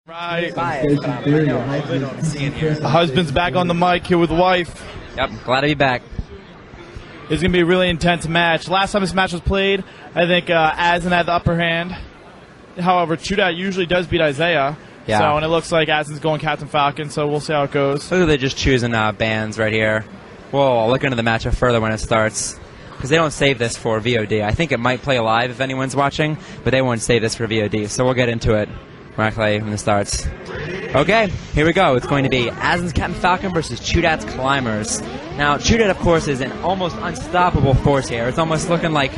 Right. Husband's back on the mic here with wife. Yep, glad to be back. It's going to be a really intense match. Last time this match was played, I think Azen had the upper hand. However, ChuDat usually does beat Isaiah. Yeah. So, and it looks like Azen's going Captain Falcon, so we'll see how it goes. Look at they're just choosing bands right here. We'll look into the matchup further when it starts. Because they don't save this for VOD. I think it might play live if anyone's watching, but they won't save this for VOD. So we'll get into it directly when it starts. Okay, here we go. It's going to be Azen's Captain Falcon versus ChuDat's Climbers. Now, ChuDat, of course, is an almost unstoppable force here. It's almost looking like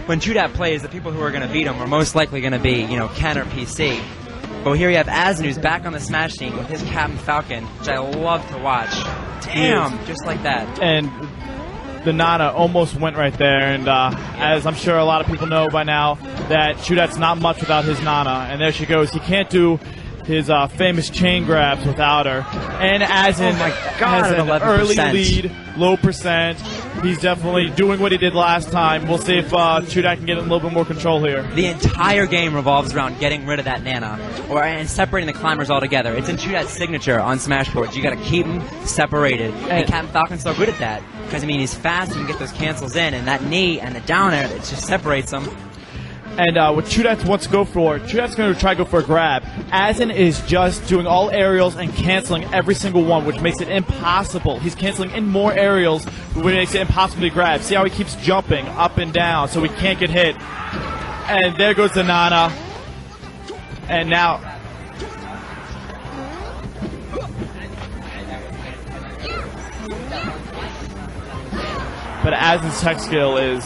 when ChuDat plays, the people who are going to beat him are most likely going to be, you know, Ken or PC. But here you have Azen, who's back on the Smash team with his Captain Falcon, which I love to watch. Damn, just like that. And the Nana almost went right there, and as I'm sure a lot of people know by now, that ChuDat's not much without his Nana, and there she goes. He can't do his famous chain grabs without her. And Azen has an 11%. early lead, low percent. He's definitely doing what he did last time. We'll see if ChuDat can get a little bit more control here. The entire game revolves around getting rid of that Nana, and separating the climbers altogether. It's in ChuDat's signature on Smash boards. You got to keep them separated, and Captain Falcon's so good at that because I mean he's fast. He can get those cancels in, and that knee and the down air it just separates them. And what ChuDat wants to go for, ChuDat's going to try to go for a grab. Azen is just doing all aerials and canceling every single one, which makes it impossible. He's canceling in more aerials, which makes it impossible to grab. See how he keeps jumping up and down so he can't get hit. And there goes the Nana. And now... But Azen's tech skill is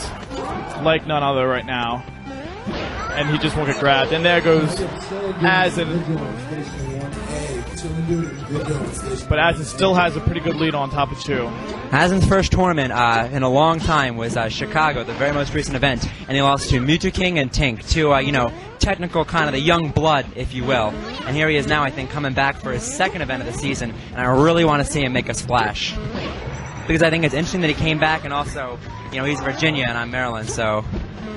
like none other right now. And he just won't get grabbed. And there goes Azen. But Azen still has a pretty good lead on top of Chu. Azen's first tournament in a long time was Chicago, the very most recent event, and he lost to Mewtwo King and Tink, two, you know, technical kind of the young blood, if you will. And here he is now, I think, coming back for his second event of the season, and I really want to see him make a splash. Because I think it's interesting that he came back, and also, you know, he's Virginia and I'm Maryland, so...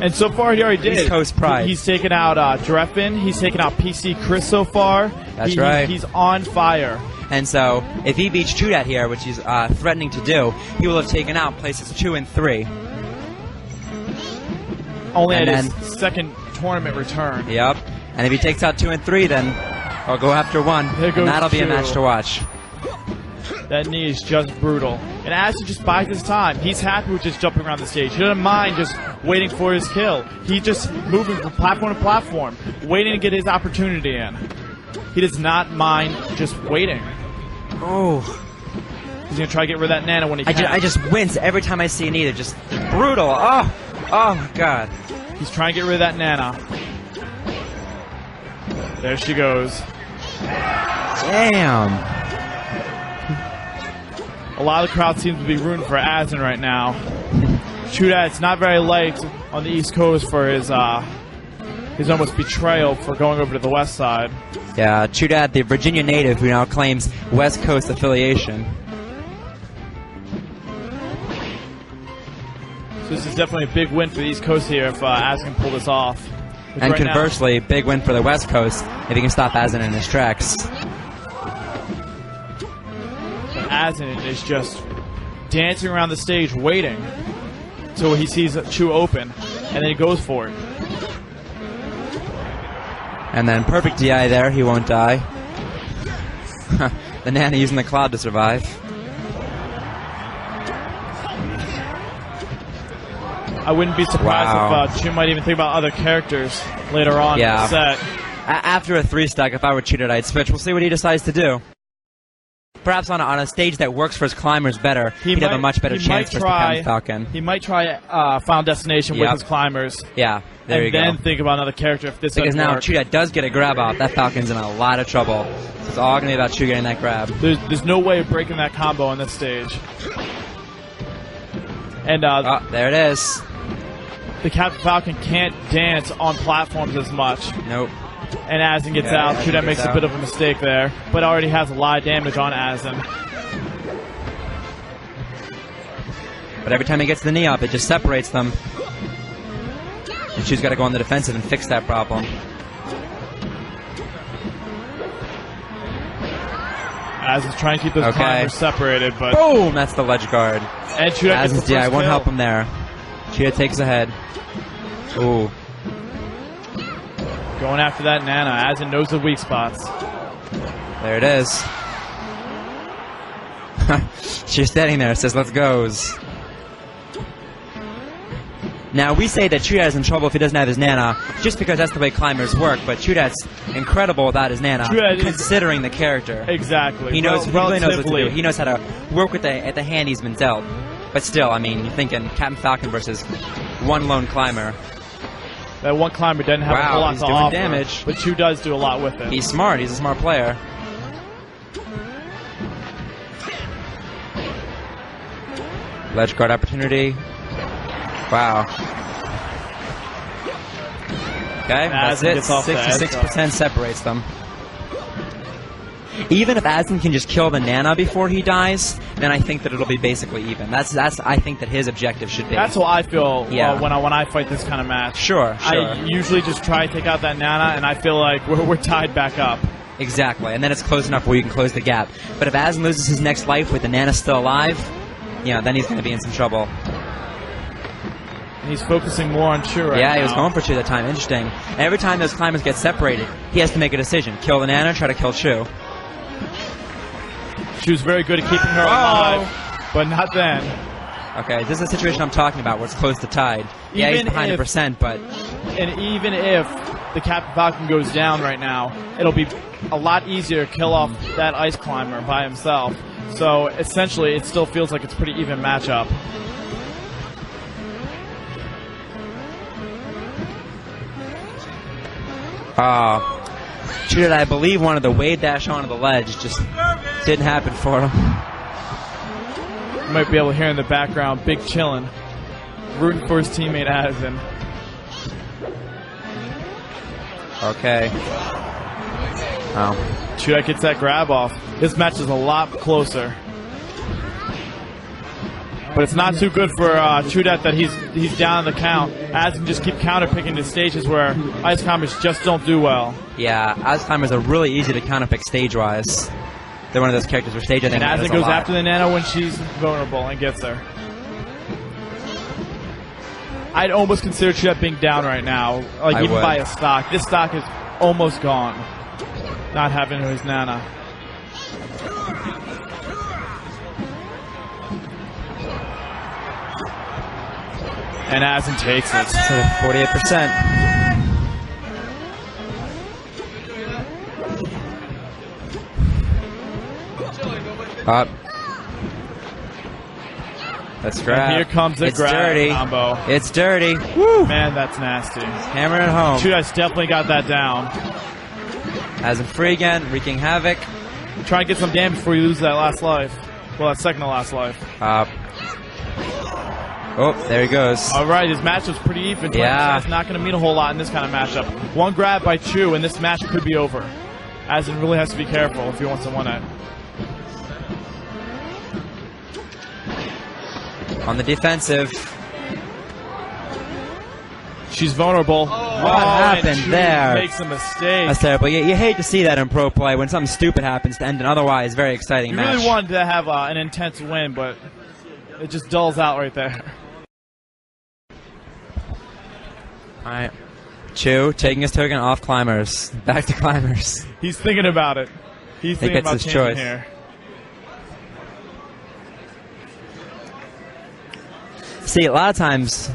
And so far, he already did. East Coast pride. He's taken out Dreffen. He's taken out PC Chris so far. That's right. He's on fire. And so, if he beats ChuDat here, which he's threatening to do, he will have taken out places 2 and 3. Only at his second tournament return. Yep. And if he takes out 2 and 3, then I'll go after 1. And that'll be a match to watch. That knee is just brutal. And Azen just buys his time. He's happy with just jumping around the stage. He doesn't mind just waiting for his kill. He's just moving from platform to platform, waiting to get his opportunity in. He does not mind just waiting. Oh. He's going to try to get rid of that Nana when he can. I just wince every time I see a knee. They're just brutal. Oh my God. He's trying to get rid of that Nana. There she goes. Damn. A lot of the crowd seems to be rooting for Azen right now. ChuDat's not very liked on the East Coast for his almost betrayal for going over to the West side. Yeah, ChuDat, the Virginia native who now claims West Coast affiliation. So this is definitely a big win for the East Coast here if Azen can pull this off. And right conversely, big win for the West Coast if he can stop Azen in his tracks. Azen is just dancing around the stage waiting until he sees Chu open, and then he goes for it. And then perfect DI there, he won't die. The Nana using the cloud to survive. I wouldn't be surprised if Chu might even think about other characters later on in the set. After a 3-stack, if I were ChuDat, I'd switch. We'll see what he decides to do. Perhaps on a stage that works for his climbers better, he'd have a much better chance for Captain Falcon. He might try Final Destination with his climbers. Yeah, there you go. And then think about another character if this because now work. ChuDat does get a grab off. That Falcon's in a lot of trouble. So it's all going to be about Chu getting that grab. There's no way of breaking that combo on this stage. And there it is. The Captain Falcon can't dance on platforms as much. Nope. And Azen gets out. ChuDat makes a bit of a mistake there, but already has a lot of damage on Azen. But every time he gets the knee up, it just separates them. And Chu's got to go on the defensive and fix that problem. Azen's trying to keep those climbers separated, but boom! That's the ledge guard. And ChuDat gets the Azen's DI won't kill. help him there. ChuDat takes ahead. Ooh. Going after that Nana. Azen knows the weak spots. There it is. She's standing there, says, let's goes. Now, we say that ChuDat is in trouble if he doesn't have his Nana, just because that's the way climbers work, but ChuDat's incredible without his Nana, considering the character. Exactly. He knows, he really knows what to do. He knows how to work with the hand he's been dealt. But still, I mean, you're thinking Captain Falcon versus one lone climber. That one climber doesn't have a whole lot to doing offer, damage. but Chu does do a lot with it. He's smart. He's a smart player. Ledge guard opportunity. Wow. Okay, that's it. 66% separates them. Even if Azen can just kill the Nana before he dies, then I think that it'll be basically even. That's I think that his objective should be. That's what I feel when I fight this kind of match. Sure. I usually just try to take out that Nana, and I feel like we're tied back up. Exactly, and then it's close enough where you can close the gap. But if Azen loses his next life with the Nana still alive, then he's going to be in some trouble. And he's focusing more on Chu right now. Yeah, he was going for Chu that time. Interesting. And every time those climbers get separated, he has to make a decision. Kill the Nana, try to kill Chu. Chu's very good at keeping her alive, but not then. Okay, this is a situation I'm talking about where it's close to tied. Yeah, he's behind a percent, but... And even if the Captain Falcon goes down right now, it'll be a lot easier to kill off that ice climber by himself. So essentially, it still feels like it's a pretty even matchup. ChuDat, I believe, wanted the wave dash onto the ledge, just didn't happen for him. You might be able to hear in the background, Big Chillin', rooting for his teammate Azen. Okay. Oh. ChuDat gets that grab off. This match is a lot closer. But it's not too good for ChuDat that he's down the count. Azen just keep counterpicking the stages where ice climbers just don't do well. Yeah, ice climbers are really easy to counterpick stage-wise. They're one of those characters where stage, I think, and Azen goes after the Nana when she's vulnerable and gets her. I'd almost consider ChuDat being down right now, like even by a stock. This stock is almost gone, not having his Nana. And Azen takes it. 48%. Up. Let's grab. And here comes the grab combo. It's dirty. Woo! Man, that's nasty. Hammer it home. ChuDat's definitely got that down. Azen free again, wreaking havoc. Try and get some damage before you lose that last life. Well, that second to last life. Oh, there he goes. All right, his matchup's pretty even. Yeah. It's not going to mean a whole lot in this kind of matchup. One grab by Chu, and this match could be over. Azen really has to be careful if he wants to win it. On the defensive. She's vulnerable. What happened there? Makes a mistake. That's terrible. You hate to see that in pro play when something stupid happens to end an otherwise very exciting match. You really wanted to have an intense win, but it just dulls out right there. Alright. Chu taking his token off climbers. Back to climbers. He's thinking about it. He's thinking about his changing choice. here. See, a lot of times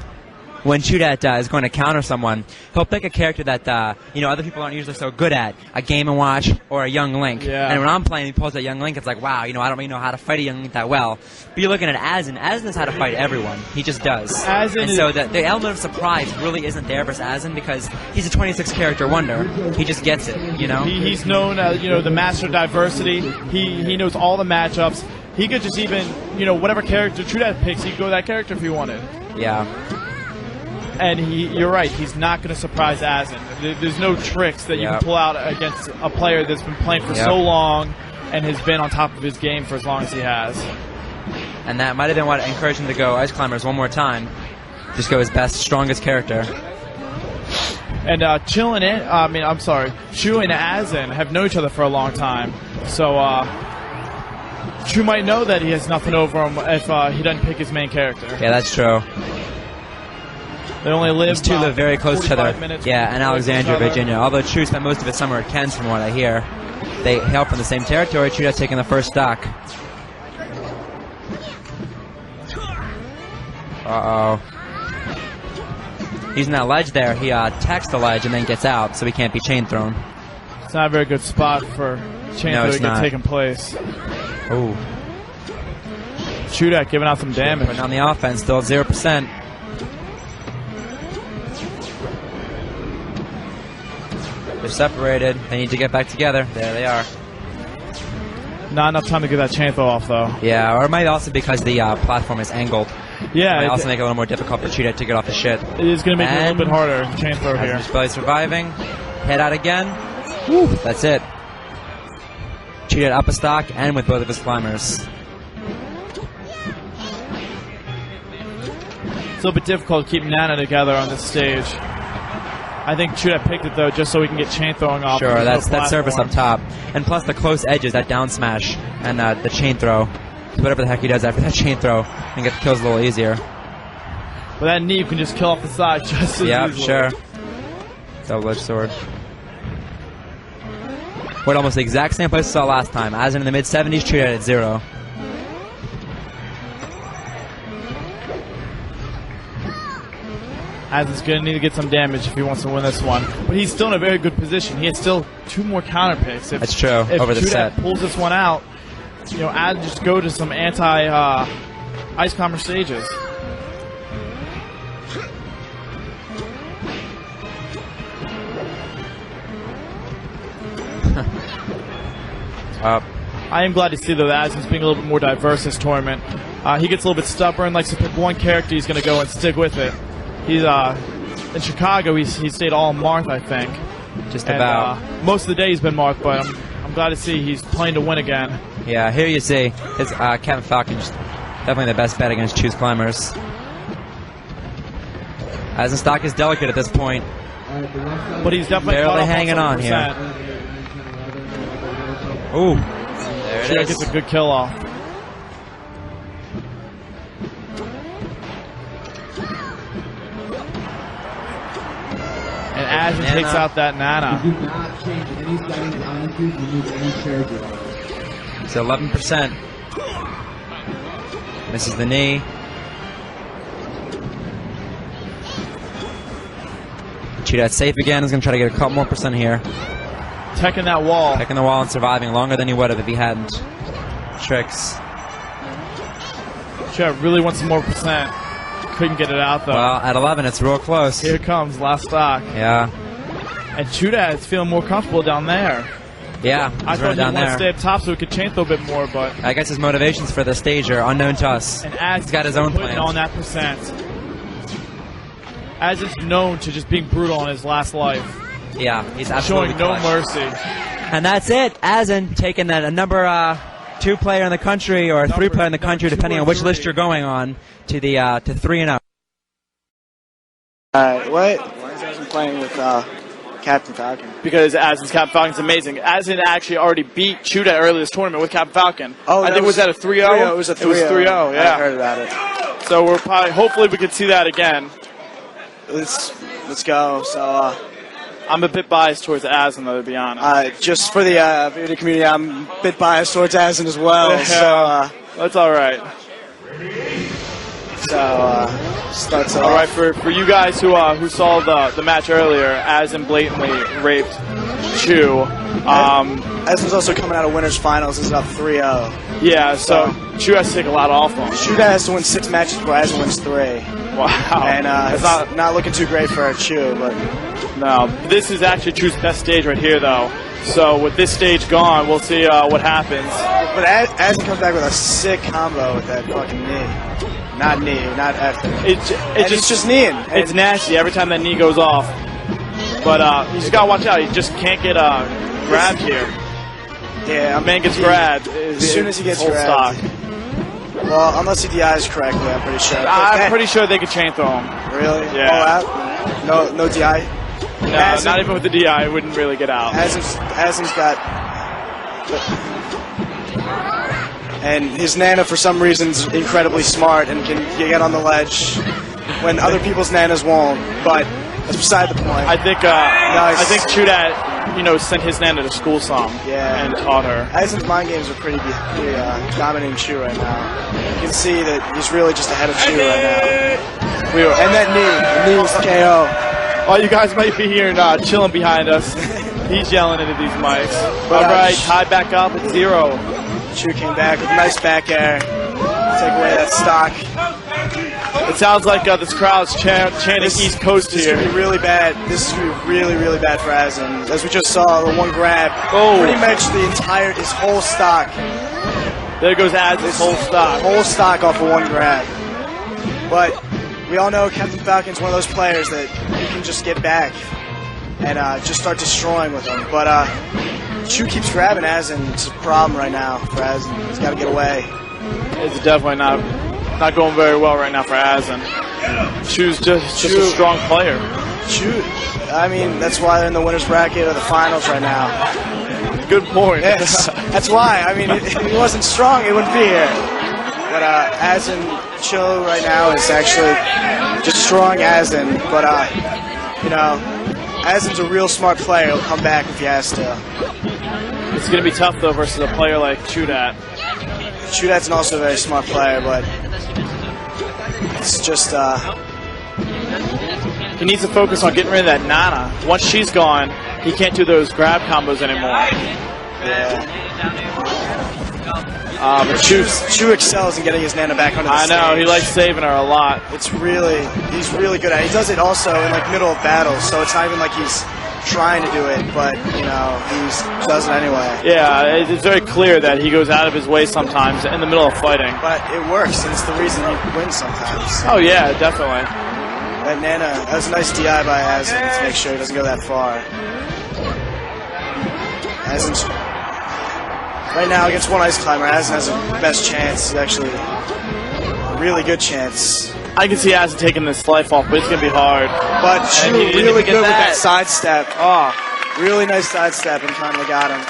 when ChuDat is going to counter someone, he'll pick a character that other people aren't usually so good at, a Game & Watch or a Young Link. Yeah. And when I'm playing, he pulls that Young Link, it's like, wow, I don't really know how to fight a Young Link that well. But you're looking at Azen. Azen knows how to fight everyone. He just does. And so the element of surprise really isn't there versus Azen because he's a 26 character wonder. He just gets it, He's known as, the master of diversity. He knows all the matchups. He could just even, whatever character ChuDat picks, he could go with that character if he wanted. Yeah. And you're right, he's not going to surprise Azen. There's no tricks that you can pull out against a player that's been playing for so long and has been on top of his game for as long as he has. And that might have been what encouraged him to go Ice Climbers one more time. Just go his best, strongest character. And Chu and Azen have known each other for a long time. So Chu might know that he has nothing over him if he doesn't pick his main character. Yeah, that's true. They only live. These two live very close to each other. minutes Yeah, and Alexandria, Virginia. Although Chu spent most of his summer at Ken's, from what I hear. They hail from the same territory. ChuDat's taking the first stock. Uh-oh. Using that ledge there, he attacks the ledge and then gets out, so he can't be chain thrown. It's not a very good spot for chain throw to get taken place. Ooh. ChuDat giving out some damage. Putting on the offense, still at 0%. They're separated. They need to get back together. There they are. Not enough time to get that chain throw off, though. Yeah, or it might also be because the platform is angled. Yeah. It might also make it a little more difficult for ChuDat to get off his shit. It is going to make it a little bit harder to chain throw here. Just barely surviving. Head out again. Woo, that's it. ChuDat up a stock and with both of his climbers. It's a little bit difficult keeping Nana together on this stage. I think ChuDat picked it, though, just so we can get chain throwing off. Sure, that's that surface up top. And plus the close edges, that down smash, and the chain throw. Whatever the heck he does after that chain throw, and get the kills a little easier. But that knee, you can just kill off the side just as easily. Yeah, sure. Double-edged sword. What, almost the exact same place we saw last time. Azen in the mid-70s, ChuDat at 0. Azen's going to need to get some damage if he wants to win this one. But he's still in a very good position. He has still 2 more counter picks. That's true, over the set. If ChuDat pulls this one out, you know, Azen just go to some anti-Ice Climber stages. I am glad to see, though, that Azen's being a little bit more diverse this tournament. He gets a little bit stubborn, likes to pick one character he's going to go and stick with it. He's in Chicago. He stayed all Marth, I think. Just about. Most of the day he's been Marth, but I'm glad to see he's playing to win again. Yeah, here you see his Captain Falcon, definitely the best bet against Chu's climbers. Azen's stock is delicate at this point. But he's definitely barely hanging on here. Ooh, there it is. Gets a good kill off. And Azen takes out that Nana. You do not change any settings on the remove any charge at all. It's 11%. Misses the knee. ChuDat safe again. He's going to try to get a couple more percent here. Teching that wall. Teching the wall and surviving longer than he would have if he hadn't. Tricks. ChuDat really wants some more percent. Couldn't get it out, though. Well, at 11, it's real close. Here it comes, last stock. Yeah. And ChuDat is feeling more comfortable down there. Yeah, I thought he wanted to stay up top so he could chain throw a bit more, but I guess his motivations for the stage are unknown to us. And Azen's he's got his own putting plan on that percent. Azen's known to just being brutal in his last life. Yeah, he's absolutely showing no mercy. And that's it. Azen taking that number 2 player in the country or 3 player in the country, depending on which list you're going on, to the to 3-0. Why is Azen playing with Captain Falcon? Because Azen's Captain Falcon's amazing. Azen actually already beat ChuDat earlier this tournament with Captain Falcon. Oh, I think was that a 3-0? It was a 3-0. It was 3-0, yeah. I heard about it. So we're probably, hopefully we can see that again. Let's go. So I'm a bit biased towards Azen, though, to be honest. Just for the video community, I'm a bit biased towards Azen as well. Yeah, so that's all right. So starts all right for you guys who saw the match earlier. Azen blatantly raped Chu. Azen's also coming out of winners finals. Is up 3-0. Yeah, so Chu has to take a lot off him. ChuDat has to win 6 matches before Azen wins 3. Wow. And it's not looking too great for Chu, but no. This is actually Chu's best stage right here, though. So with this stage gone, we'll see what happens. But Azen comes back with a sick combo with that fucking knee. Not knee, not after. It's just kneeing. It's nasty every time that knee goes off. But you just gotta watch out. You just can't get grabbed here. Yeah, man gets grabbed. As soon as he gets grabbed. Stock. Well, unless he DIs correctly, I'm pretty sure. I'm pretty sure they could chain throw him. Really? Yeah. Oh, no DI? No, not even with the DI, it wouldn't really get out. Azen's got And his Nana, for some reason, is incredibly smart and can get on the ledge when other people's Nanas won't. But that's beside the point. I think ChuDat, sent his Nana to school some and taught her. Azen's mind games are pretty dominating Chu right now. You can see that he's really just ahead of Chu right now. And that knee was KO. Oh, you guys might be hearing chilling behind us. He's yelling into these mics. All right, tied back up at 0. Chu came back with a nice back air. Take away that stock. It sounds like this crowd's chanting East Coast here. This is going to be really bad. This is going to be really, really bad for Azen. As we just saw, the one grab. Pretty much his whole stock. There goes Azen's whole stock. Whole stock off of one grab. But we all know Captain Falcon's one of those players that you can just get back and just start destroying with him. But Chu keeps grabbing Azen. It's a problem right now for Azen. He's got to get away. It's definitely not going very well right now for Azen. Chu's just a strong player. Chu, I mean, that's why they're in the winner's bracket or the finals right now. Good point. Yes, that's why. I mean, if he wasn't strong, he wouldn't be here. But Azen, Chu right now is actually destroying Azen. But, Azen's a real smart player. He'll come back if he has to. It's going to be tough, though, versus a player like ChuDat. ChuDat's also a very smart player, but it's just... He needs to focus on getting rid of that Nana. Once she's gone, he can't do those grab combos anymore. Yeah. But Chu excels in getting his Nana back onto the stage. I know, he likes saving her a lot. He's really good at it. He does it also in middle of battles, so it's not even like he's trying to do it, but he does it anyway. Yeah, it's very clear that he goes out of his way sometimes in the middle of fighting. But it works, and it's the reason he wins sometimes. Oh yeah, definitely. That Nana, that was a nice DI by Azen to make sure he doesn't go that far. Azen's right now against one Ice Climber. Azen has the best chance. Actually, a really good chance. I can see Azen taking this life off, but it's going to be hard. But Chu really good with that sidestep. Really nice sidestep and finally got him.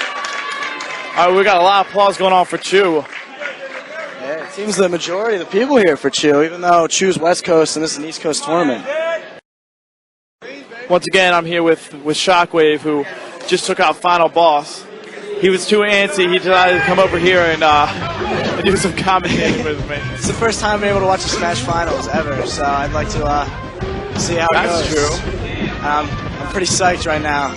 All right, we got a lot of applause going on for Chu. Yeah, it seems the majority of the people here for Chu, even though Chu's West Coast and this is an East Coast tournament. Once again, I'm here with Shockwave, who just took out Final Boss. He was too antsy. He decided to come over here and do some commentating with me. It's the first time I've been able to watch the Smash Finals ever, so I'd like to see how it goes. That's true. I'm pretty psyched right now.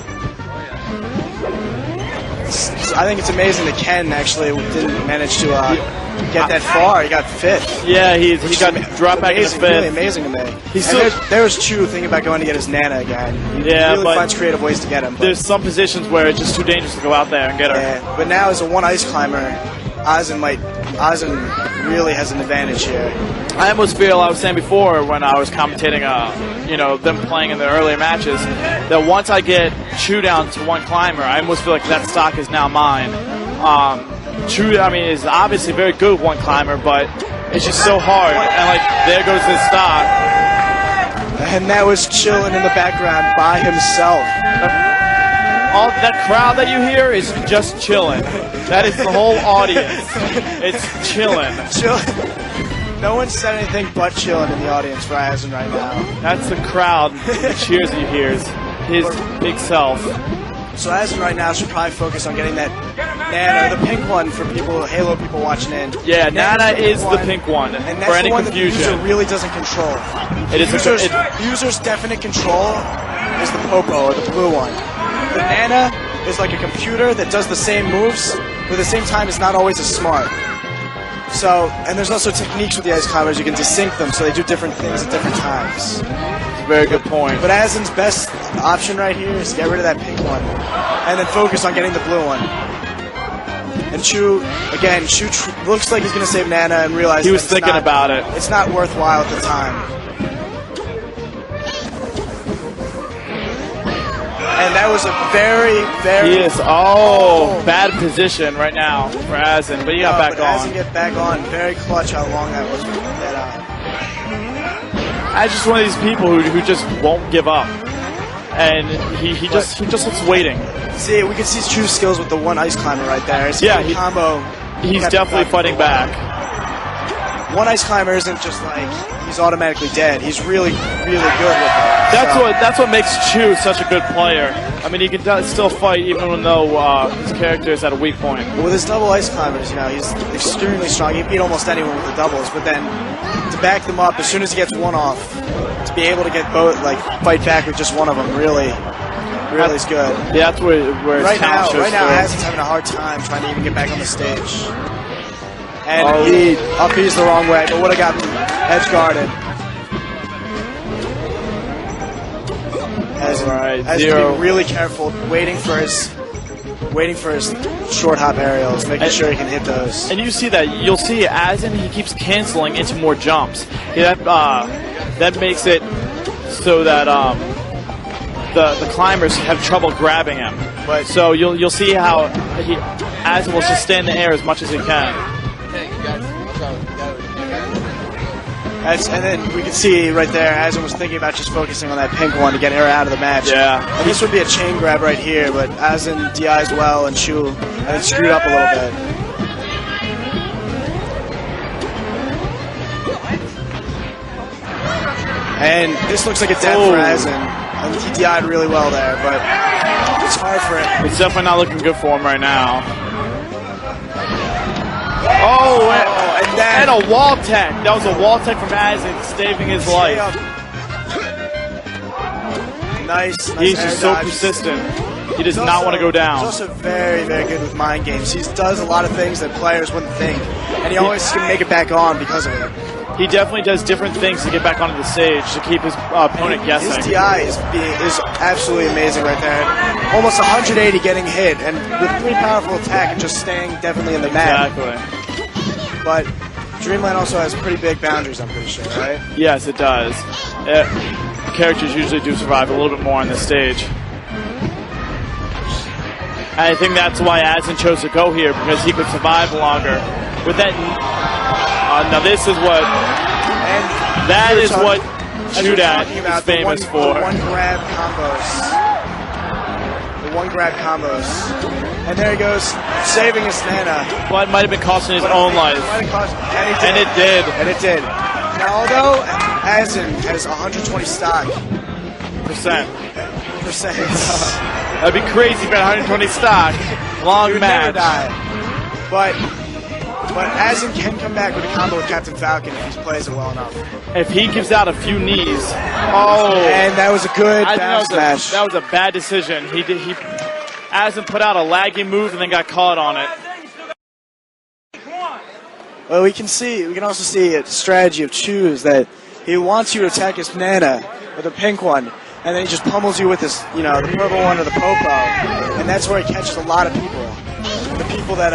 I think it's amazing that Ken actually didn't manage to get that far. He got 5th. Yeah, he got dropped back in 5th. Really amazing to me. There's Chu thinking about going to get his Nana again. He really finds creative ways to get him. There's some positions where it's just too dangerous to go out there and get her. Yeah, but now as a one Ice Climber, Azen really has an advantage here. I almost feel, I was saying before when I was commentating, them playing in the earlier matches, that once I get Chu down to one climber, I almost feel like that stock is now mine. Chu, is obviously very good with one climber, but it's just so hard. And there goes his stock. And that was chilling in the background by himself. All that crowd that you hear is just chilling. That is the whole audience. It's chilling. No one said anything but chilling in the audience for Azen right now. That's the crowd, the cheers he hears. His big self. So Azen right now should probably focus on getting that Nana, the pink one for people, Halo people watching in. Yeah, Nana is the pink one and for any the one confusion. That the user really doesn't control. The user's definite control is the Popo, or the blue one. The Nana is like a computer that does the same moves, but at the same time it's not always as smart. So, and there's also techniques with the Ice Climbers. You can desync them so they do different things at different times. That's a very good point. But Azen's best option right here is to get rid of that pink one and then focus on getting the blue one. And Chu looks like he's going to save Nana and realize he was thinking about it. It's not worthwhile at the time. And that was a very, very... bad position right now for Azen, but he got back on. Azen get back on. Very clutch how long that was. As just one of these people who just won't give up. and he just looks waiting. See, we can see Chu's skills with the one ice climber right there. It's Yeah, combo. He's definitely fighting back. One ice climber isn't just like he's automatically dead. He's really, really good with it. That's what makes Chu such a good player. I mean, he can still fight even though his character is at a weak point. With his double ice climbers, you know, he's extremely strong. He beat almost anyone with the doubles, but then to back them up as soon as he gets one off, to be able to get both, like fight back with just one of them, really is good. Yeah, that's where his talent shows right now, through. Azen's having a hard time trying to even get back on the stage. And he up B's the wrong way, but would have gotten edge guarded. Azen being really careful, waiting for his short hop aerials, making sure he can hit those. And you see that, you'll see Azen, he keeps canceling into more jumps. Yeah, that makes it so that the climbers have trouble grabbing him. But so you'll see how Azen will just stay in the air as much as he can. And then we can see right there, Azen was thinking about just focusing on that pink one to get her out of the match. Yeah. And this would be a chain grab right here, but Azen DI's well, and Chu and then screwed up a little bit. And this looks like a death for Azen. And he DI'd really well there, but it's hard for him. It's definitely not looking good for him right now. And a wall tech. That was a wall tech from Azen, saving his life. Nice. He's just so persistent. He does not want to go down. He's also very, very good with mind games. He does a lot of things that players wouldn't think, and he always can make it back on because of it. He definitely does different things to get back onto the stage to keep his opponent guessing. His DI is absolutely amazing right there. Almost 180 getting hit, and with 3 powerful attack and just staying definitely in the mat. Exactly. But Dreamland also has pretty big boundaries, I'm pretty sure, right? Yes, it does. Characters usually do survive a little bit more on the stage. I think that's why Azen chose to go here, because he could survive longer. With that, now this is what, that is what ChuDat is famous for. The one grab combos. And there he goes, saving his Nana. But it might have been costing his own life. And it did. Now, although Azen has 120 stock percent. That'd be crazy for 120 stock. Long match. Never die. But Azen can come back with a combo with Captain Falcon if he plays it well enough. If he gives out a few knees. And that was a good bounce smash. That was a bad decision. Azen put out a laggy move and then got caught on it. Well, we can also see a strategy of Chu's that he wants you to attack his Nana with a pink one, and then he just pummels you with his, the purple one or the Popo, and that's where he catches a lot of people. The people that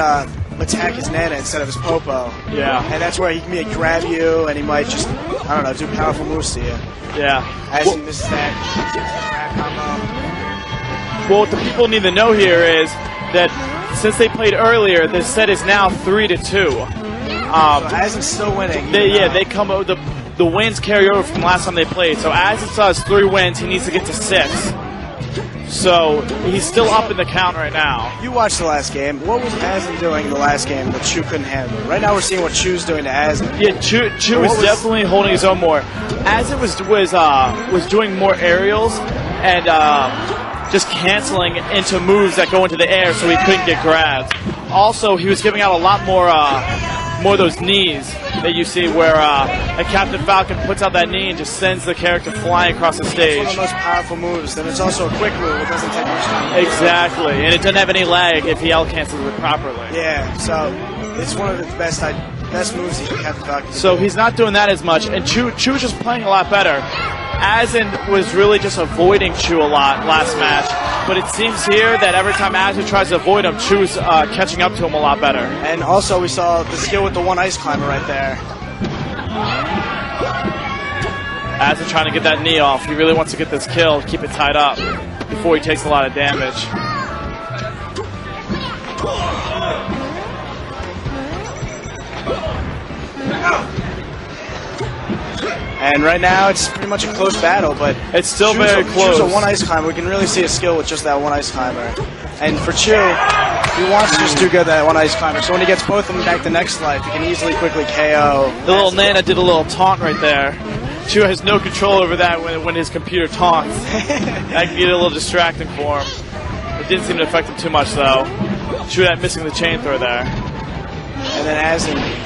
attack his Nana instead of his Popo. Yeah. And that's where he can grab you, and he might just, do powerful moves to you. Yeah. As in this grab combo. Well, what the people need to know here is that since they played earlier, the set is now 3-2. So Azen's still winning. They come over. The wins carry over from last time they played. So Azen still has 3 wins. He needs to get to 6. So he's still up in the count right now. You watched the last game. What was Azen doing in the last game that Chu couldn't handle? Right now we're seeing what Chu's doing to Azen. Yeah, Chu was definitely holding his own more. Azen was doing more aerials and just canceling into moves that go into the air so he couldn't get grabbed. Also, he was giving out a lot more of those knees that you see where a Captain Falcon puts out that knee and just sends the character flying across the stage. It's one of the most powerful moves, and it's also a quick move. It doesn't take much time. Exactly, and it doesn't have any lag if he L-cancels it properly. Yeah, so it's one of the best moves that Captain Falcon can So do. he's not doing that as much, and Chu was just playing a lot better. Azen was really just avoiding Chu a lot last match, but it seems here that every time Azen tries to avoid him, Chu's catching up to him a lot better. And also we saw the skill with the one ice climber right there. Azen trying to get that knee off. He really wants to get this kill, keep it tied up before he takes a lot of damage. And right now, it's pretty much a close battle, but It's still very close. Chu's a one ice climber. We can really see his skill with just that one ice climber. And for Chu, he wants to just do good at that one ice climber. So when he gets both of them back the next life, he can easily quickly KO. The little Nana did a little taunt right there. Chu has no control over that when his computer taunts. That can get a little distracting for him. It didn't seem to affect him too much, though. ChuDat missing the chain throw there. And then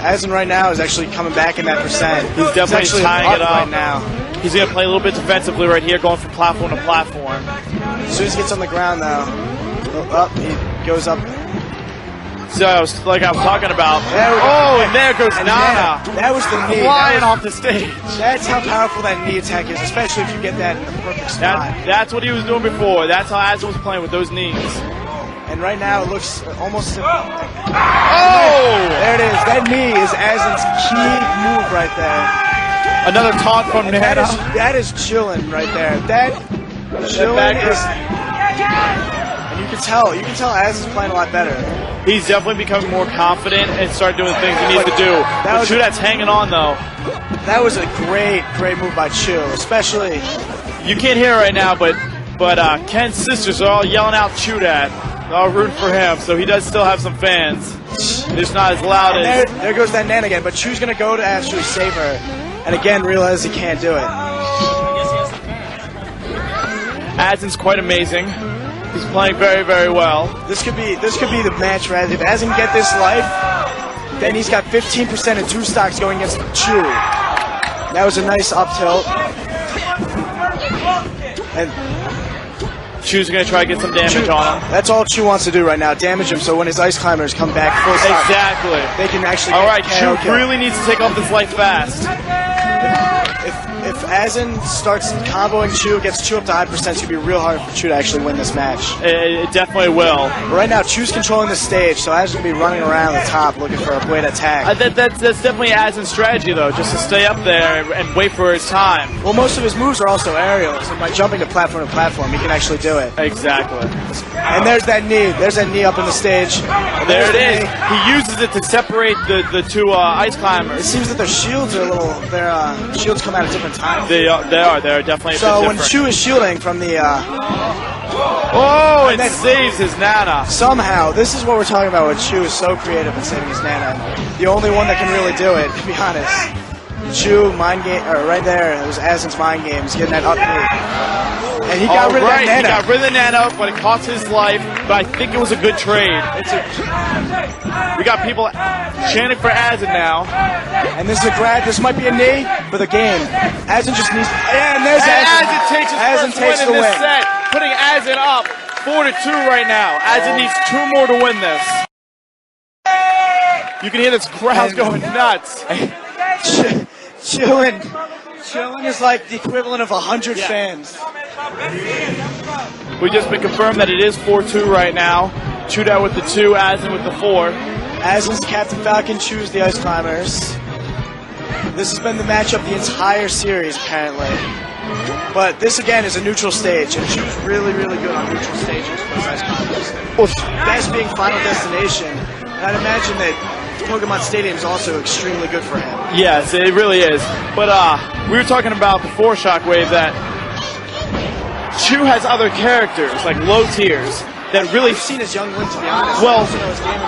Azen right now is actually coming back in that percent. He's definitely actually tying it up right now. He's going to play a little bit defensively right here, going from platform to platform. As soon as he gets on the ground, though, up he goes up. So, like I was talking about. And there goes And Nana. That was the knee. Flying off the stage. That's how powerful that knee attack is, especially if you get that in the perfect spot. That's what he was doing before. That's how Azen was playing with those knees. And right now it looks almost. Oh! There it is. That knee is Azen's key move right there. Another taunt from And Nana. that is chillin' right there. That chillin' is. And you can tell Azen's playing a lot better. He's definitely becoming more confident and starting doing the things he needs to do. But ChuDat's hanging on though. That was a great move by Chu, especially. You can't hear it right now, but Ken's sisters are all yelling out ChuDat. They're all rooting for him, so he does still have some fans. It's not as loud as. There goes that Nan again, but Chu's gonna go to actually save her, and again realize he can't do it. Azen's quite amazing. He's playing very, very well. This could be the match, right? If Azen get this life, then he's got 15% of 2 stocks going against Chu. That was a nice up tilt. And Chu's going to try to get some damage on him. That's all Chu wants to do right now, damage him, so when his ice climbers come back full stock, exactly, they can actually all right, KO Chu really needs to take off this life fast. If Azen starts comboing Chu, gets Chu up to high percent, it's going to be real hard for Chu to actually win this match. It definitely will. But right now, Chu's controlling the stage, so Azen's going to be running around the top looking for a way to attack. That's definitely Azen's strategy, though, just to stay up there and wait for his time. Well, most of his moves are also aerials, and by jumping to platform, he can actually do it. Exactly. And there's that knee. There's that knee up in the stage. There it is. He uses it to separate the two ice climbers. It seems that their shields are their shields come out at different times. They are definitely a so bit when different. Chu is shielding from the it saves his Nana. Somehow, this is what we're talking about when Chu is so creative in saving his Nana. The only one that can really do it, to be honest. Chu mind game, or right there, it was Azen's mind games, getting that up move. And he got rid of that Nana. He got rid of the Nana, but it cost his life. But I think it was a good trade. We got people chanting for Azen now. And this is a grab. This might be a knee for the game. Azen just needs. And there's Azen. Azen takes his first win in this set, putting Azen up 4-2 right now. Azen needs 2 more to win this. You can hear this crowd going nuts. Chillin' is like the equivalent of 100 fans. We just been confirmed that it is 4-2 right now. ChuDat with the 2, Azen with the 4. Azen's Captain Falcon, Chu's the Ice Climbers. This has been the matchup the entire series, apparently. But this, again, is a neutral stage, and Chu's really, really good on neutral stages with his Ice Climbers. Best being Final Destination, and I'd imagine that Pokemon Stadium is also extremely good for him. Yes, it really is. But we were talking about before Shockwave that Chu has other characters, like low tiers, that really... I've seen his Young Link, to be honest. Well, his gaming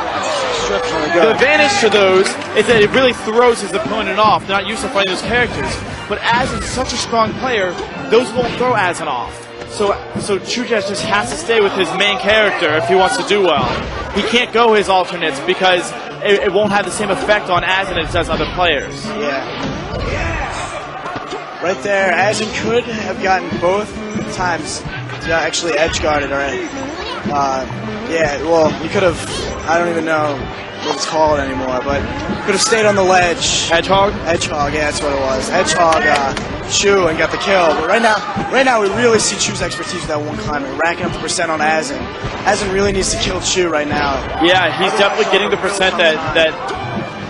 strip's really the good. advantage to those is that it really throws his opponent off. They're not used to fighting those characters. But Azen's such a strong player, those won't throw Azen off. So ChuDat just has to stay with his main character if he wants to do well. He can't go his alternates because it won't have the same effect on Azen as it does other players. Yeah. Right there, Azen could have gotten both times to actually edge guarded already. Yeah, well, he could have, I don't even know what it's called anymore, but could have stayed on the ledge. Hedgehog? Hedgehog, yeah, that's what it was. Hedgehog, Chu, and got the kill. But right now we really see Chu's expertise with that one climber, racking up the percent on Azen. Azen really needs to kill Chu right now. Yeah, he's definitely getting the percent that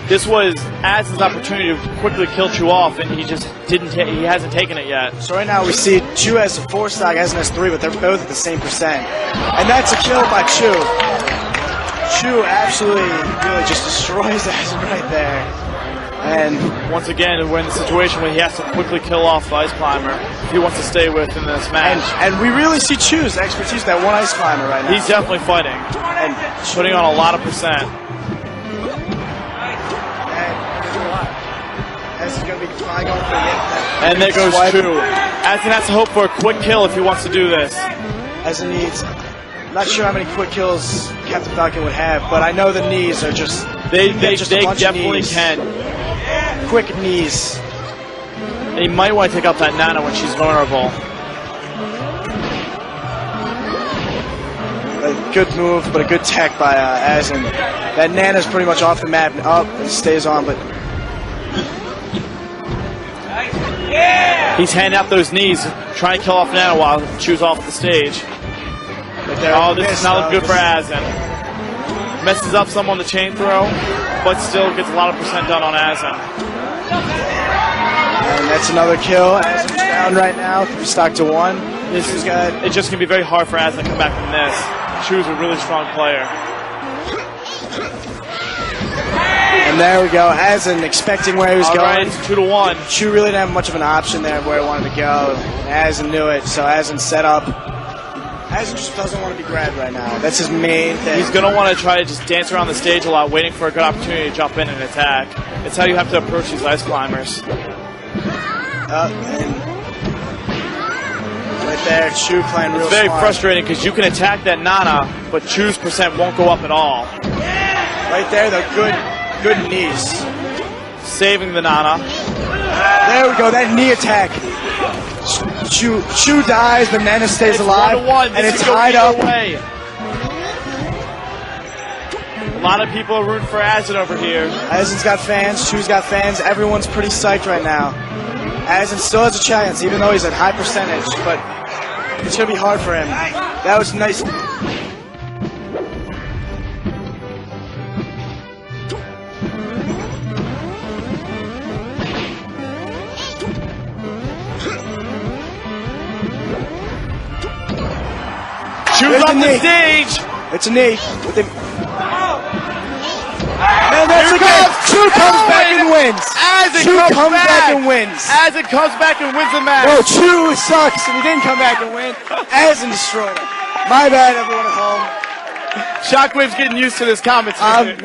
this was Azen's opportunity to quickly kill Chu off, and he just he hasn't taken it yet. So right now we see Chu has 4 stock, Azen has 3, but they're both at the same percent. And that's a kill by Chu. Chu absolutely really just destroys Azen right there. And once again, we're in the situation where he has to quickly kill off the Ice Climber if he wants to stay within this match. And we really see Chu's expertise, that one Ice Climber right now. He's definitely fighting and putting on a lot of percent. Azen's going to be trying going for it. And there goes Chu. Azen has to hope for a quick kill if he wants to do this. Azen needs... I'm not sure how many quick kills Captain Falcon would have, but I know the knees are just... They definitely can. Quick knees. And he might want to take out that Nana when she's vulnerable. A good move, but a good tech by Azen. That Nana's pretty much off the map. It stays on, but... He's handing out those knees, trying to kill off Nana while Chu's off the stage. Oh, this is not good for Azen. Messes up some on the chain throw, but still gets a lot of percent done on Azen. And that's another kill. Azen's down right now, 3 stock to 1. It's just going to be very hard for Azen to come back from this. Chu's a really strong player. And there we go. Azen expecting where he was going. Right, it's 2 to 1. Chu really didn't have much of an option there of where he wanted to go. Azen knew it, so Azen set up. Azen just doesn't want to be grabbed right now. That's his main thing. He's going to want to try to just dance around the stage a lot, waiting for a good opportunity to jump in and attack. It's how you have to approach these Ice Climbers. And right there, Chu playing real It's very smart. frustrating because you can attack that Nana, but Chu's percent won't go up at all. Right there, the good knees. Saving the Nana. There we go, that knee attack. Chu dies, the Nana stays alive, 1-1. and This it's could go tied either up. way. A lot of people are rooting for Azen over here. Azen's got fans, Chu's got fans, everyone's pretty psyched right now. Azen still has a chance, even though he's at high percentage, but it's going to be hard for him. That was nice. Chu's on the stage. It's a knee. With him. And that's again. Chu comes back and wins. Chu comes back and wins. Azen comes back and wins the match. No, Chu sucks, and he didn't come back and win. Azen destroyed him. My bad, everyone at home. Shockwave's getting used to this commentary.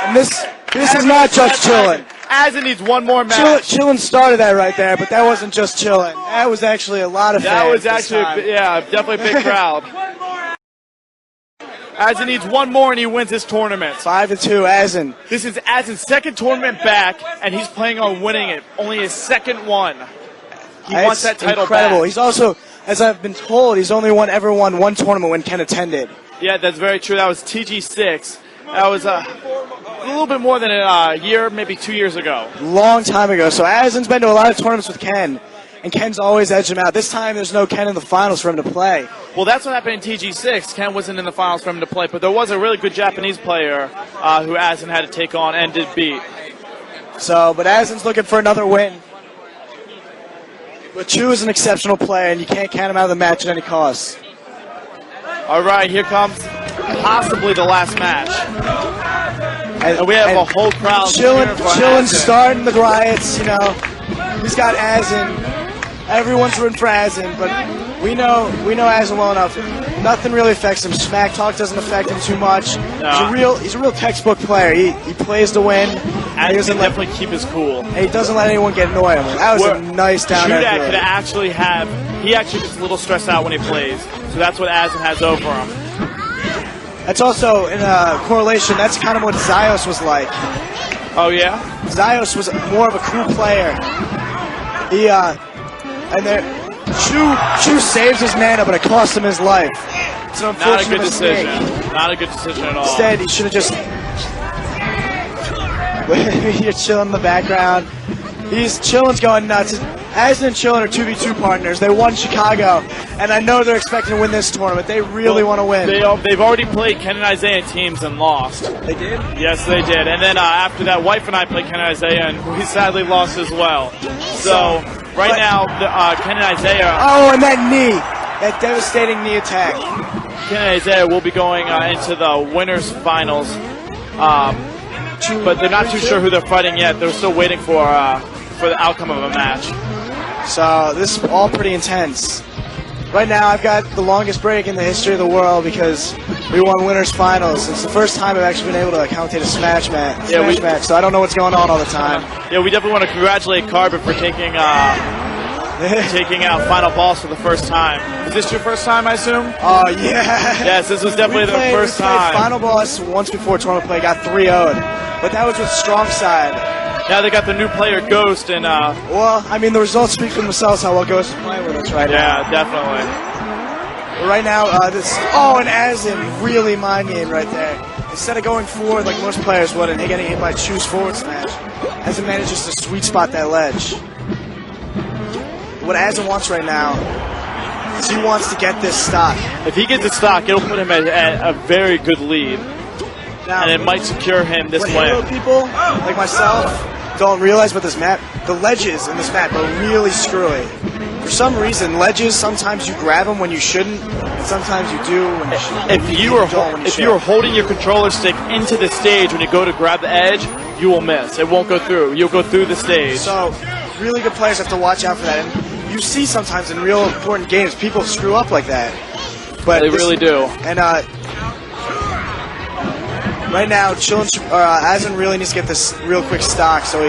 And this is not just chillin'. Azen needs one more match. Chillin' started that right there, but that wasn't just chillin'. That was actually a lot of fans. That was actually, definitely a big crowd. Azen needs one more and he wins this tournament. 5-2, Azen. This is Azen's second tournament back, and he's planning on winning it. Only his second one. He wants that title incredible. back. He's also, as I've been told, he's only ever won one tournament when Ken attended. Yeah, that's very true. That was TG6. That was a little bit more than a year, maybe 2 years ago. Long time ago. So Azen's been to a lot of tournaments with Ken, and Ken's always edged him out. This time there's no Ken in the finals for him to play. Well, that's what happened in TG6. Ken wasn't in the finals for him to play, but there was a really good Japanese player who Azen had to take on and did beat. So, but Azen's looking for another win. But Chu is an exceptional player, and you can't count him out of the match at any cost. All right, here comes possibly the last match. And we have a whole crowd Chillin' starting the riots, you know. He's got Azen. Everyone's rooting for Azen, but we know Azen well enough. Nothing really affects him. Smack talk doesn't affect him too much. No. He's a real textbook player. He plays to win. And he doesn't definitely keep his cool. And he doesn't let anyone get annoyed. That was a nice down there. ChuDat could actually he actually gets a little stressed out when he plays. So that's what Azen has over him. That's also in a correlation. That's kind of what Zios was like. Oh yeah? Zios was more of a cool player. Chu saves his mana, but it cost him his life. It's an unfortunate Not a good mistake. decision. Not a good decision at all. Instead, he should have just... You're chilling in the background. Chillin's going nuts. Azen and Chillin are 2v2 partners. They won Chicago, and I know they're expecting to win this tournament. They really want to win. They've already played Ken and Isaiah teams and lost. They did? Yes, they did. And then after that, Wife and I played Ken and Isaiah, and we sadly lost as well. So right now, Ken and Isaiah... Oh, and that knee. That devastating knee attack. Ken and Isaiah will be going into the winners finals but they're not too sure who they're fighting yet. They're still waiting for the outcome of a match. So this is all pretty intense. Right now, I've got the longest break in the history of the world because we won winners finals. It's the first time I've actually been able to commentate a Smash match. So I don't know what's going on all the time. Yeah, we definitely want to congratulate Carbon for taking out final boss for the first time. Is this your first time, I assume? Oh yeah. Yes, this was definitely the first time. Final boss once before tournament play, got 3-0'd, but that was with strong side. Now they got the new player Ghost and well, I mean the results speak for themselves how well Ghost is playing with us right now. Yeah, definitely. But right now, and Azen really mind game right there. Instead of going forward like most players would and getting hit by Chu's forward smash, Azen manages to sweet spot that ledge. What Azen wants right now is he wants to get this stock. If he gets the stock, it'll put him at a very good lead. Now, and it might secure him this win. Halo people, like myself, don't realize with this map, the ledges in this map are really screwy. For some reason, ledges, sometimes you grab them when you shouldn't, and sometimes you do when you shouldn't. If you are holding your controller stick into the stage when you go to grab the edge, you will miss. It won't go through. You'll go through the stage. So, really good players have to watch out for that. And you see sometimes in real important games, people screw up like that. But they really do. And right now, Azen really needs to get this real quick stock so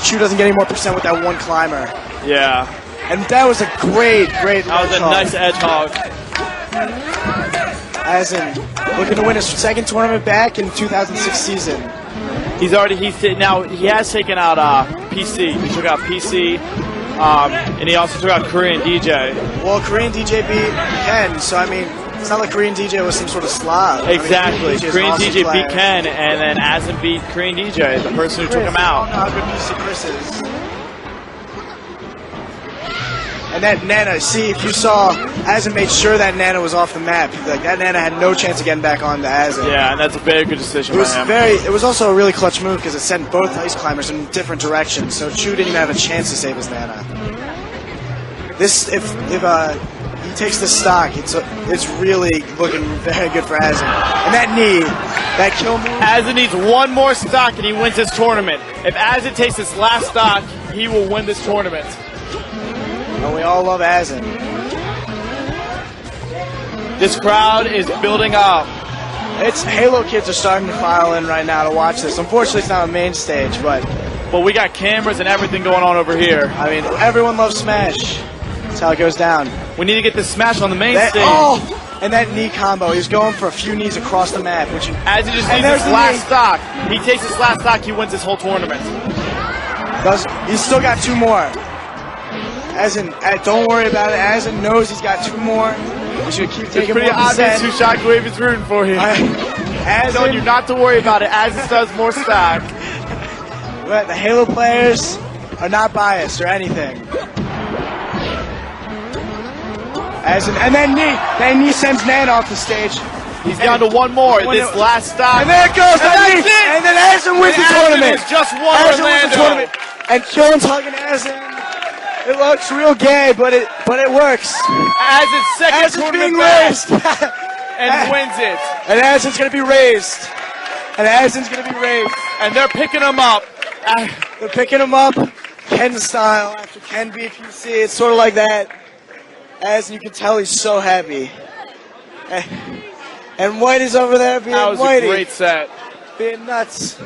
Chu doesn't get any more percent with that one climber. Yeah. And that was a great That was a nice edge hog. Azen looking to win his second tournament back in 2006 season. He has taken out PC. He took out PC, and he also took out Korean DJ. Well, Korean DJ beat Ken, so I mean, it's not like Korean DJ was some sort of slob. Exactly. Korean DJ beat Ken, and then Azen beat Korean DJ, the person who took him out. I don't know how good PC Chris is. And that Nana, see, if you saw, Azen made sure that Nana was off the map. Like, that Nana had no chance of getting back on to Azen. Yeah, and that's a very good decision by him. It was also a really clutch move because it sent both ice climbers in different directions, so Chu didn't even have a chance to save his Nana. If he takes this stock, it's really looking very good for Azen. And that knee, that kill move. Azen needs one more stock and he wins this tournament. If Azen takes his last stock, he will win this tournament. And we all love Azen. This crowd is building up. Halo kids are starting to file in right now to watch this. Unfortunately, it's not a main stage, but we got cameras and everything going on over here. I mean, everyone loves Smash. That's how it goes down. We need to get this Smash on the main stage. Oh! And that knee combo. He was going for a few knees across the map. Azen just needs his last stock. He takes his last stock, he wins this whole tournament. He's still got two more. Azen, don't worry about it. Azen knows he's got two more. We should keep taking more. It's pretty obvious who Shockwave is rooting for here. I'm telling you not to worry about it. Azen does more stock. But the Halo players are not biased or anything. Azen, and then knee sends Nan off the stage. He's down to one more. This last stock. And there it goes. And then Azen wins the tournament. Just one Orlando. And Killen's hugging Azen. It looks real gay, but it works. Azen's second tournament being raised. And wins it. And Azen's going to be raised. And they're picking him up. They're picking him up Ken style after Ken beat PC. It's sort of like that. Azen, you can tell he's so happy. And Whitey's over there being Whitey. That was a great set. Being nuts.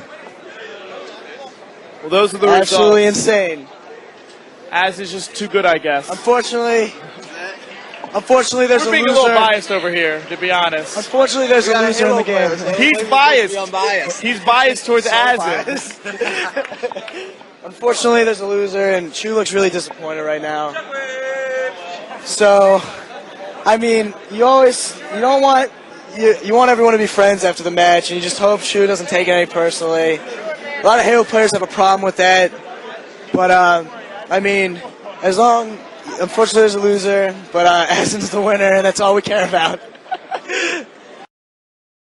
Well, those are the results. Absolutely insane. Azen's just too good, I guess. Unfortunately, there's a loser. We're being a little biased over here, to be honest. Unfortunately, there's a loser in the game. He's biased. He's biased towards Azen. Unfortunately, there's a loser, and Chu looks really disappointed right now. So, I mean, you want everyone to be friends after the match, and you just hope Chu doesn't take it any personally. A lot of Halo players have a problem with that, but I mean, unfortunately there's a loser, but Azen's the winner, and that's all we care about.